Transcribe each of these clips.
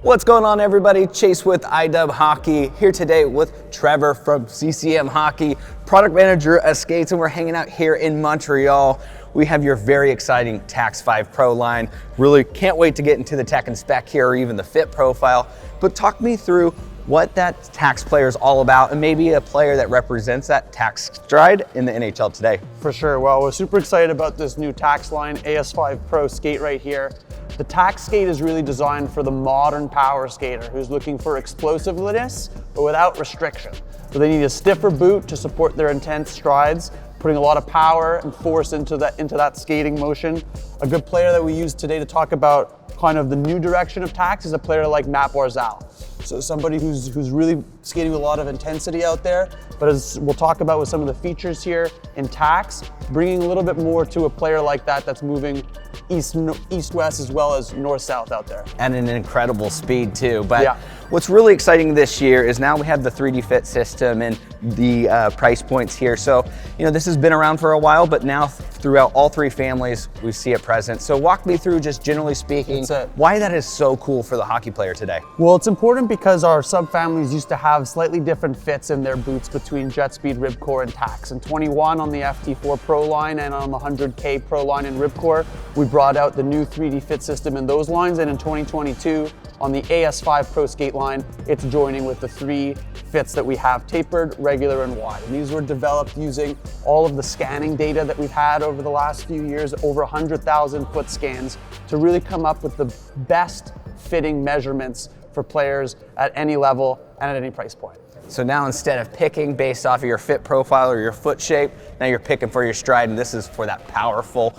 What's going on, everybody? Chase with iDub Hockey here today with Trevor from CCM Hockey, product manager at Skates, and we're hanging out here in Montreal. We have your very exciting Tacks AS-V Pro line. Really can't wait to get into the tech and spec here or even the fit profile, but talk me through what that Tacks player is all about and maybe a player that represents that Tacks stride in the NHL today. For sure. Well, we're super excited about this new Tacks line, AS-V Pro skate right here. The Tacks skate is really designed for the modern power skater who's looking for explosiveness but without restriction. So they need a stiffer boot to support their intense strides, putting a lot of power and force into that skating motion. A good player that we use today to talk about kind of the new direction of Tacks is a player like Matt Barzal. So somebody who's really skating with a lot of intensity out there, but as we'll talk about with some of the features here in Tacks, bringing a little bit more to a player like that that's moving east-west as well as north-south out there. And an incredible speed too. But what's really exciting this year is now we have the 3D fit system and the price points here. So, this has been around for a while, but now throughout all three families, we see it present. So walk me through, just generally speaking, why that is so cool for the hockey player today. Well, it's important because our sub-families used to have slightly different fits in their boots between JetSpeed, Ribcore, and Tacks. In 21 on the FT4 Pro line and on the 100K Pro line in Ribcore, we brought out the new 3D fit system in those lines, and in 2022 on the AS-V Pro skate line, it's joining with the three fits that we have: tapered, regular, and wide. And these were developed using all of the scanning data that we've had over the last few years, over 100,000 foot scans, to really come up with the best fitting measurements for players at any level and at any price point. So now instead of picking based off of your fit profile or your foot shape, now you're picking for your stride, and this is for that powerful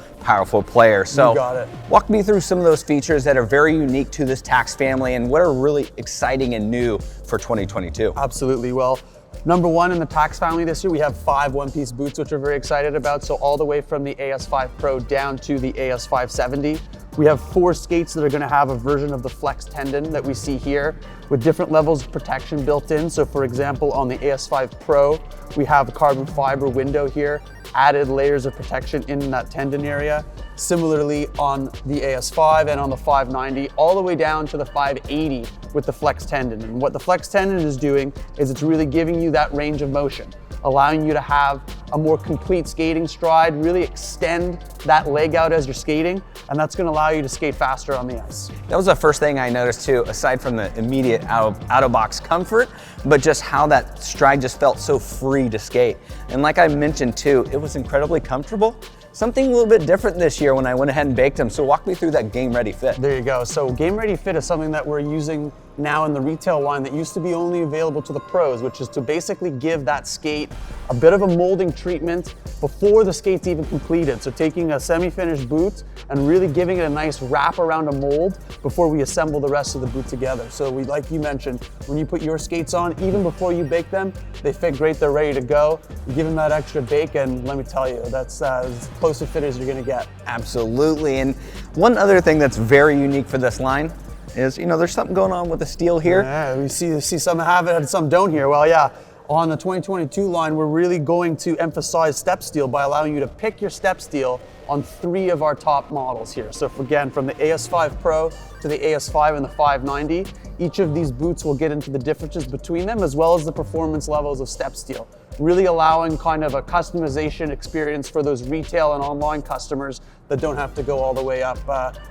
player. So you got it. Walk me through some of those features that are very unique to this Tacks family and what are really exciting and new for 2022. Absolutely. Well, number one in the Tacks family this year, we have 5 one-piece boots, which we're very excited about. So all the way from the AS-V Pro down to the AS-V 70. We have 4 skates that are going to have a version of the flex tendon that we see here with different levels of protection built in. So for example, on the AS-V Pro, we have a carbon fiber window here, added layers of protection in that tendon area. Similarly on the AS-V and on the 590, all the way down to the 580 with the flex tendon. And what the flex tendon is doing is it's really giving you that range of motion, allowing you to have a more complete skating stride, really extend that leg out as you're skating, and that's going to allow you to skate faster on the ice. That was the first thing I noticed too, aside from the immediate out-of-box comfort, but just how that stride just felt so free to skate. And like I mentioned too, it was incredibly comfortable. Something a little bit different this year when I went ahead and baked them. So walk me through that Game Ready Fit. There you go. So Game Ready Fit is something that we're using now in the retail line that used to be only available to the pros, which is to basically give that skate a bit of a molding treatment before the skate's even completed. So taking a semi-finished boot and really giving it a nice wrap around a mold before we assemble the rest of the boot together. So like you mentioned, when you put your skates on, even before you bake them, they fit great, they're ready to go. You give them that extra bake, and let me tell you, that's as close to fit as you're gonna get. Absolutely. And one other thing that's very unique for this line is, there's something going on with the steel here. Yeah, we see some have it and some don't here. Well, yeah, on the 2022 line, we're really going to emphasize step steel by allowing you to pick your step steel on 3 of our top models here. So again, from the AS-V Pro to the AS-V and the 590, each of these boots will get into the differences between them as well as the performance levels of step steel, really allowing kind of a customization experience for those retail and online customers that don't have to go all the way up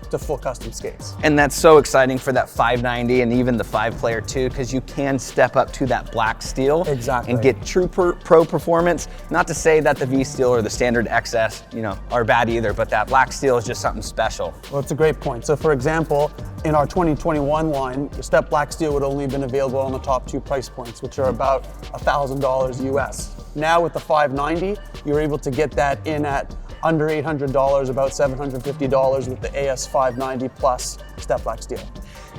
to full custom skates. And that's so exciting for that 590 and even the 5-player too, because you can step up to that black steel and get true pro performance. Not to say that the V steel or the standard XS, are bad either, but that black steel is just something special. Well, it's a great point. So for example, in our 2021 line, the step black steel would only have been available on the top 2 price points, which are about $1,000 US. Now with the 590, you're able to get that in at under $800, about $750 with the AS-590 plus step black steel.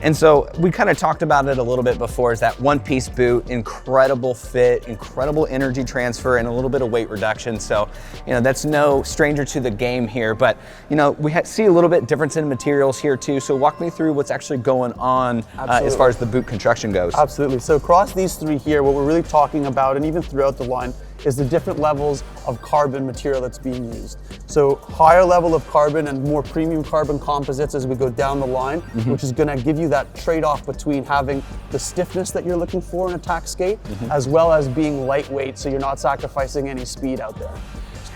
And so we kind of talked about it a little bit before, is that one-piece boot, incredible fit, incredible energy transfer, and a little bit of weight reduction. So, that's no stranger to the game here, but, we see a little bit difference in materials here too. So walk me through what's actually going on as far as the boot construction goes. Absolutely. So across these 3 here, what we're really talking about, and even throughout the line, is the different levels of carbon material that's being used. So higher level of carbon and more premium carbon composites as we go down the line, which is going to give you that trade-off between having the stiffness that you're looking for in a tack skate, as well as being lightweight, so you're not sacrificing any speed out there.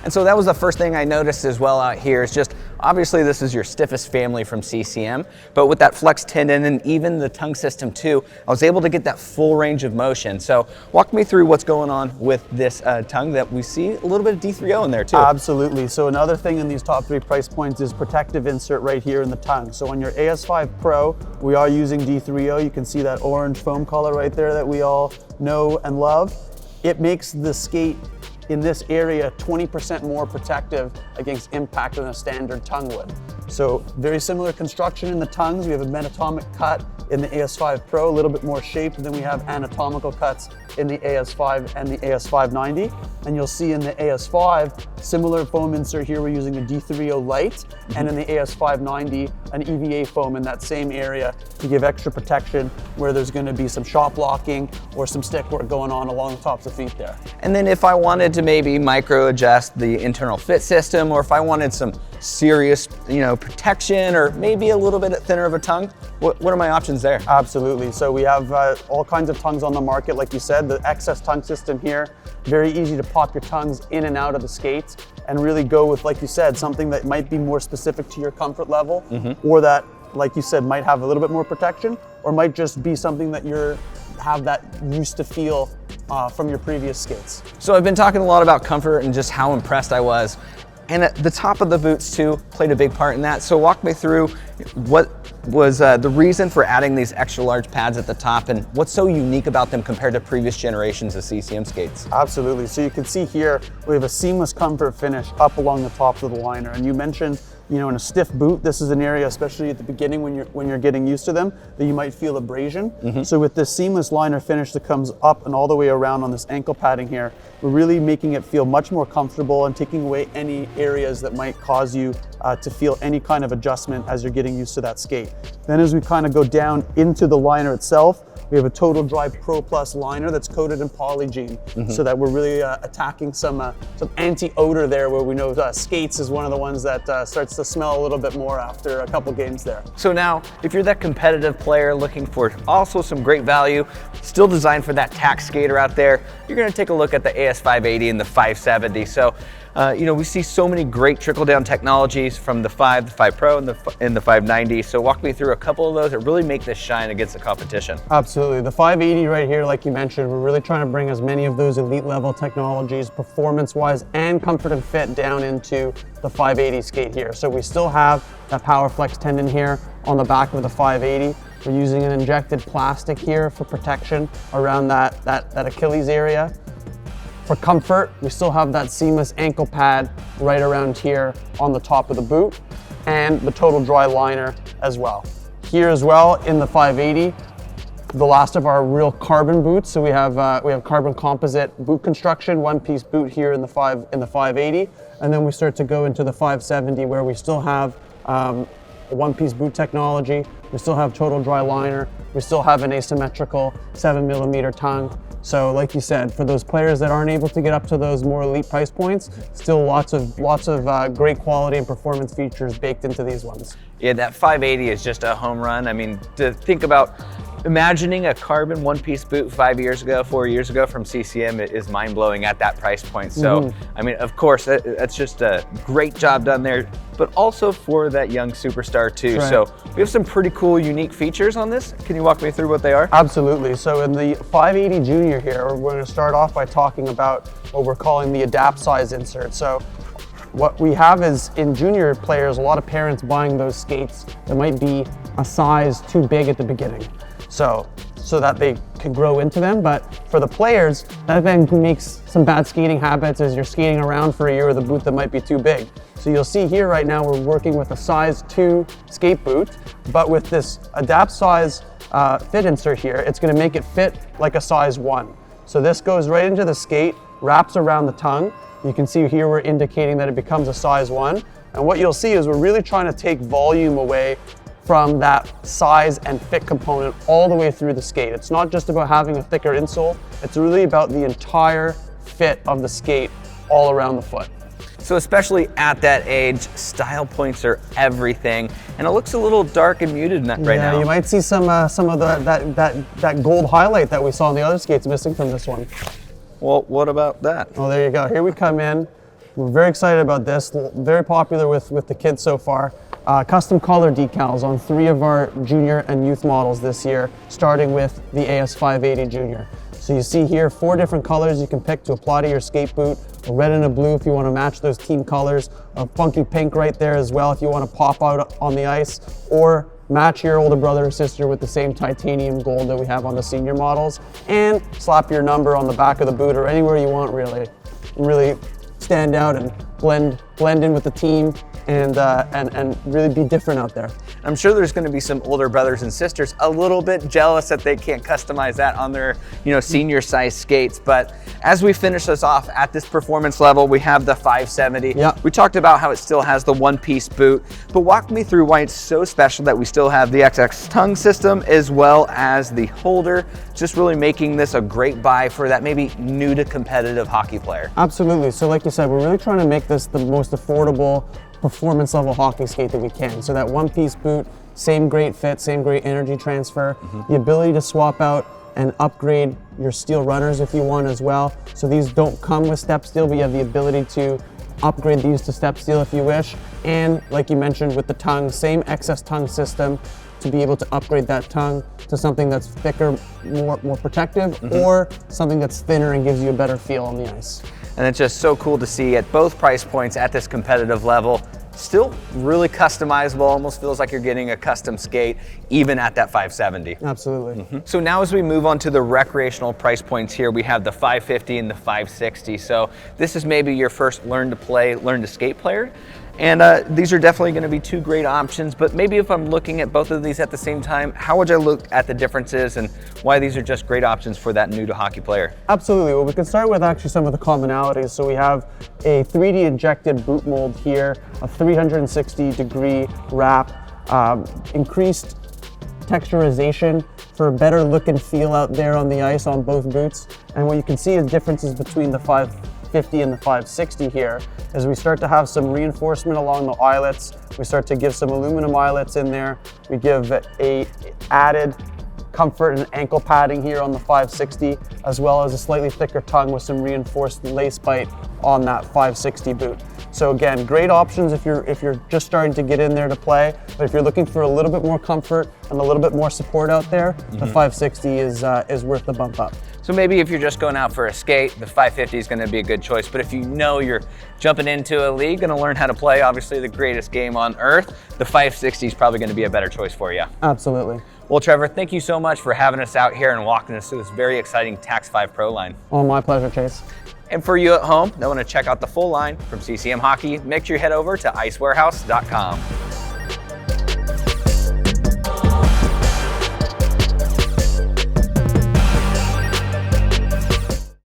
And so that was the first thing I noticed as well out here is just, obviously this is your stiffest family from CCM, but with that flex tendon and even the tongue system too, I was able to get that full range of motion. So walk me through what's going on with this tongue that we see a little bit of D3O in there too. Absolutely. So another thing in these top 3 price points is protective insert right here in the tongue. So on your AS-V Pro, we are using D3O. You can see that orange foam color right there that we all know and love. It makes the skate in this area 20% more protective against impact than a standard tongue would. So very similar construction in the tongues. We have a metatomic cut in the AS-V Pro, a little bit more shape than we have anatomical cuts in the AS-V and the AS-V90. And you'll see in the AS-V, similar foam insert here, we're using a D3O light, and in the AS-V90, an EVA foam in that same area to give extra protection where there's gonna be some shot blocking or some stick work going on along the tops of feet there. And then if I wanted to maybe micro adjust the internal fit system, or if I wanted some serious, protection, or maybe a little bit thinner of a tongue, what are my options there? Absolutely. So we have all kinds of tongues on the market. Like you said, the XS tongue system here, very easy to pop your tongues in and out of the skates and really go with, like you said, something that might be more specific to your comfort level, or that, like you said, might have a little bit more protection, or might just be something that have that used to feel from your previous skates. So I've been talking a lot about comfort and just how impressed I was. And at the top of the boots too played a big part in that. So walk me through what was the reason for adding these extra large pads at the top, and what's so unique about them compared to previous generations of CCM skates? Absolutely. So you can see here, we have a seamless comfort finish up along the top of the liner. And you mentioned, in a stiff boot, this is an area, especially at the beginning when you're getting used to them, that you might feel abrasion. So with this seamless liner finish that comes up and all the way around on this ankle padding here, we're really making it feel much more comfortable and taking away any areas that might cause you to feel any kind of adjustment as you're getting used to that skate. Then as we kind of go down into the liner itself, we have a Total Dry Pro Plus liner that's coated in Polygene, so that we're really attacking some anti-odor there, where we know skates is one of the ones that starts to smell a little bit more after a couple games there. So now, if you're that competitive player looking for also some great value, still designed for that tack skater out there, you're gonna take a look at the AS-580 and the 570. So we see so many great trickle-down technologies from the 5 Pro, and the 590. So walk me through a couple of those that really make this shine against the competition. Absolutely. The 580 right here, like you mentioned, we're really trying to bring as many of those elite level technologies, performance-wise and comfort and fit, down into the 580 skate here. So we still have that power flex tendon here on the back of the 580. We're using an injected plastic here for protection around that Achilles area. For comfort, we still have that seamless ankle pad right around here on the top of the boot, and the Total Dry liner as well. Here as well in the 580, the last of our real carbon boots. So we have carbon composite boot construction, one-piece boot here in the 580, and then we start to go into the 570, where we still have a one-piece boot technology. We still have Total Dry liner. We still have an asymmetrical 7mm tongue. So like you said, for those players that aren't able to get up to those more elite price points, still lots of great quality and performance features baked into these ones. Yeah, that 580 is just a home run. I mean, to think about imagining a carbon one-piece boot 4 years ago from CCM is mind-blowing at that price point. So, I mean, of course, that's just a great job done there, but also for that young superstar too. Right. So we have some pretty cool, unique features on this. Can you walk me through what they are? Absolutely. So in the 580 Junior here, we're going to start off by talking about what we're calling the adapt size insert. So what we have is, in junior players, a lot of parents buying those skates that might be a size too big at the beginning, so that they can grow into them. But for the players, that then makes some bad skating habits as you're skating around for a year with a boot that might be too big. So you'll see here right now we're working with a size 2 skate boot, but with this adapt size fit insert here, it's going to make it fit like a size 1. So this goes right into the skate, wraps around the tongue. You can see here we're indicating that it becomes a size 1. And what you'll see is we're really trying to take volume away from that size and fit component all the way through the skate. It's not just about having a thicker insole, it's really about the entire fit of the skate all around the foot. So especially at that age, style points are everything, and it looks a little dark and muted right now. Yeah, you might see some of that gold highlight that we saw on the other skates missing from this one. Well, what about that? Oh, there you go. Here we come in. We're very excited about this. Very popular with the kids so far. Custom color decals on 3 of our junior and youth models this year, starting with the AS-580 Junior. So you see here 4 different colors you can pick to apply to your skate boot. A red and a blue if you want to match those team colors. A funky pink right there as well if you want to pop out on the ice, or match your older brother or sister with the same titanium gold that we have on the senior models, and slap your number on the back of the boot or anywhere you want, really stand out and blend in with the team and really be different out there. I'm sure there's going to be some older brothers and sisters a little bit jealous that they can't customize that on their, senior size skates. But as we finish this off at this performance level, we have the 570. Yep. We talked about how it still has the one-piece boot, but walk me through why it's so special that we still have the XX tongue system as well as the holder, just really making this a great buy for that maybe new to competitive hockey player. Absolutely. So like you said, we're really trying to make this the most affordable performance level hockey skate that we can. So that one-piece boot, same great fit, same great energy transfer, the ability to swap out and upgrade your steel runners if you want as well. So these don't come with step steel, but you have the ability to upgrade these to step steel if you wish. And like you mentioned with the tongue, same XS tongue system to be able to upgrade that tongue to something that's thicker, more protective, or something that's thinner and gives you a better feel on the ice. And it's just so cool to see at both price points at this competitive level, still really customizable, almost feels like you're getting a custom skate even at that 570. Absolutely. So now as we move on to the recreational price points here, we have the 550 and the 560. So this is maybe your first learn to skate player. And these are definitely going to be 2 great options, but maybe if I'm looking at both of these at the same time, how would I look at the differences and why these are just great options for that new to hockey player? Absolutely. Well, we can start with actually some of the commonalities. So we have a 3D injected boot mold here, a 360-degree wrap, increased texturization for a better look and feel out there on the ice on both boots. And what you can see is differences between the 550 and the 560 here as we start to have some reinforcement along the eyelets. We start to give some aluminum eyelets in there. We give a added comfort and ankle padding here on the 560, as well as a slightly thicker tongue with some reinforced lace bite on that 560 boot. So again, great options if you're just starting to get in there to play, but if you're looking for a little bit more comfort and a little bit more support out there, the 560 is worth the bump up. So maybe if you're just going out for a skate, the 550 is going to be a good choice. But if you know you're jumping into a league, going to learn how to play, obviously the greatest game on earth, the 560 is probably going to be a better choice for you. Absolutely. Well, Trevor, thank you so much for having us out here and walking us through this very exciting Tacks 5 Pro line. Oh, my pleasure, Chase. And for you at home that want to check out the full line from CCM Hockey, make sure you head over to icewarehouse.com.